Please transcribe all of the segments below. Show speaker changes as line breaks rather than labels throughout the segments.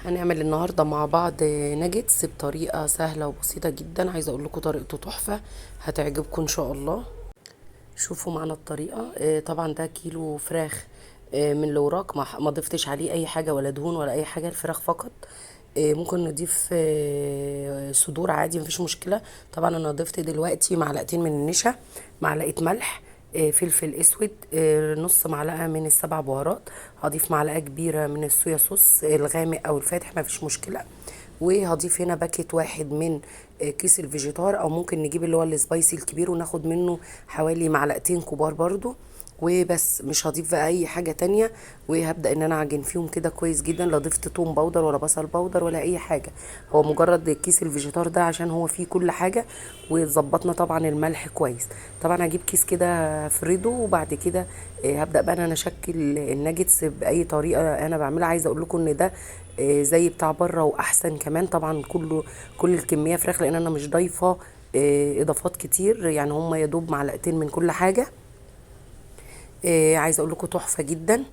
هنعمل النهاردة مع بعض ناجتس بطريقة سهلة وبسيطة جدا. عايزة اقول لكم طريقته تحفة، هتعجبكم ان شاء الله. شوفوا معنا الطريقة. طبعا ده كيلو فراخ من الوراك، ما ضفتش عليه اي حاجة ولا دهون ولا اي حاجة، الفراخ فقط. ممكن نضيف صدور عادي، مفيش مشكلة. طبعا انا ضفت دلوقتي معلقتين من النشا، معلقة ملح، فلفل اسود، نص معلقة من السبع بهارات. هضيف معلقة كبيرة من الصويا صوص الغامق او الفاتح، مفيش مشكلة. وهضيف هنا باكيت واحد من كيس الفيجيتار، او ممكن نجيب اللي هو السبايسي الكبير وناخد منه حوالي معلقتين كبار برضو. وبس، مش هضيف بقى اي حاجة تانية. وهبدأ ان انا اعجن فيهم كده كويس جدا. لا ضفت توم باودر ولا بصل باودر ولا اي حاجة، هو مجرد كيس الفيجيتار ده عشان هو فيه كل حاجة. وظبطنا طبعا الملح كويس. طبعا هجيب كيس كده فريدو، وبعد كده هبدأ بقى ان انا اشكل الناجتس باي طريقة انا بعملها. عايزة اقول لكم ان ده زي بتاع بره واحسن كمان. طبعا كل الكمية فراخ، لان انا مش ضايفة اضافات كتير، يعني هم يا دوب معلقتين من كل حاجة. عايزه اقول لكم تحفه جدا.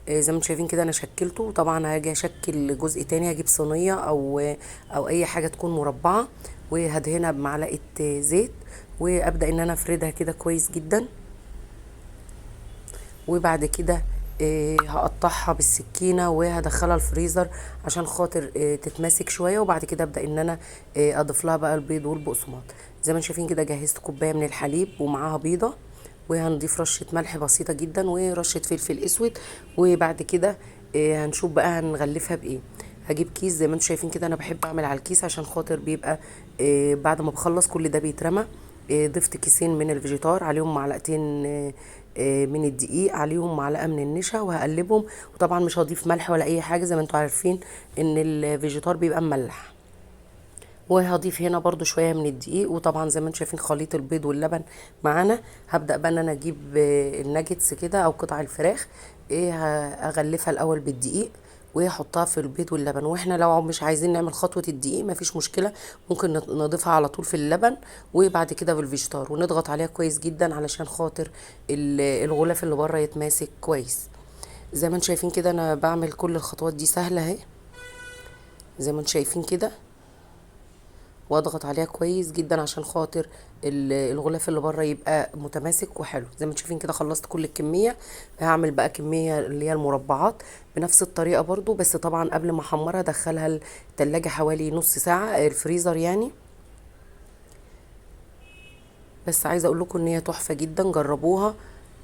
زي ما انتم شايفين كده انا شكلته. طبعا هاجي اشكل جزء تاني، هجيب صينيه او اي حاجه تكون مربعه، وهدهنها بمعلقه زيت، وابدا ان انا افردها كده كويس جدا. وبعد كده هقطعها بالسكينه وهدخلها الفريزر عشان خاطر تتماسك شويه. وبعد كده ابدا ان انا اضيف لها بقى البيض والبقسماط. زي ما انتم شايفين كده جهزت كوبايه من الحليب ومعاها بيضه، وهنضيف رشه ملح بسيطه جدا ورشه فلفل اسود. وبعد كده هنشوف بقى هنغلفها بايه. هجيب كيس زي ما انتم شايفين كده، انا بحب اعمل على الكيس عشان خاطر بيبقى بعد ما بخلص كل ده بيترمى. ضفت كيسين من الفيجيتار، عليهم معلقتين من الدقيق، عليهم معلقه من النشا، وهقلبهم. وطبعا مش هضيف ملح ولا اي حاجه، زي ما انتم عارفين ان الفيجيتار بيبقى مملح. وهضيف هنا برضو شويه من الدقيق. وطبعا زي ما انتم شايفين خليط البيض واللبن معانا. هبدا بقى ان انا اجيب الناجتس كده او قطع الفراخ، اغلفها الاول بالدقيق واحطها في البيض واللبن. واحنا لو مش عايزين نعمل خطوه الدقيق مفيش مشكله، ممكن نضيفها على طول في اللبن وبعد كده بالفيجيتار، ونضغط عليها كويس جدا علشان خاطر الغلاف اللي بره يتماسك كويس. زي ما انتم شايفين كده انا بعمل كل الخطوات دي سهله اهي، زي ما انتم شايفين كده. واضغط عليها كويس جدا عشان خاطر الغلاف اللي بره يبقى متماسك وحلو. زي ما انتم شايفين كده خلصت كل الكميه. هعمل بقى كميه اللي هي المربعات بنفس الطريقه برضو، بس طبعا قبل ما احمرها ادخلها التلاجة حوالي نص ساعه، الفريزر يعني. بس عايزه اقول لكم ان هي تحفه جدا، جربوها.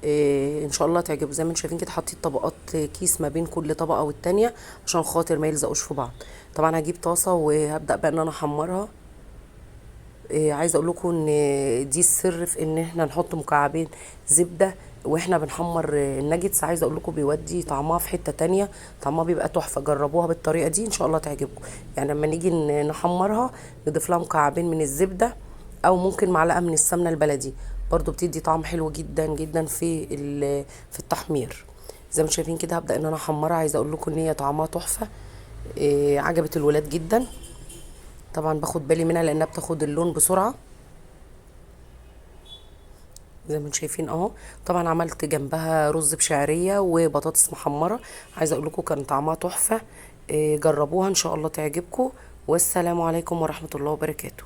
إيه ان شاء الله تعجب. زي ما انتم شايفين كده حطيت طبقات كيس ما بين كل طبقه والتانيه عشان خاطر ما يلزقوش في بعض. طبعا هجيب طاسه وهبدا بقى ان انا احمرها. عايزه اقول لكم ان دي السر في ان احنا نحط مكعبين زبده واحنا بنحمر الناجتس. عايزه اقول لكم بيودي طعمها في حته تانية، طعمها بيبقى تحفه. جربوها بالطريقه دي ان شاء الله تعجبكم. يعني لما نيجي نحمرها نضيف لها مكعبين من الزبده، او ممكن معلقه من السمنه البلدي، برضو بتدي طعم حلو جدا جدا في التحمير. زي ما شايفين كده هبدا ان انا احمرها. عايزه اقول لكم ان هي طعمها تحفه. عجبت الولاد جدا. طبعا باخد بالي منها لانها بتاخد اللون بسرعه، زي ما انتم شايفين اهو. طبعا عملت جنبها رز بشعريه وبطاطس محمره. عايزه اقول لكم كان طعمها تحفه. جربوها ان شاء الله تعجبكم. والسلام عليكم ورحمه الله وبركاته.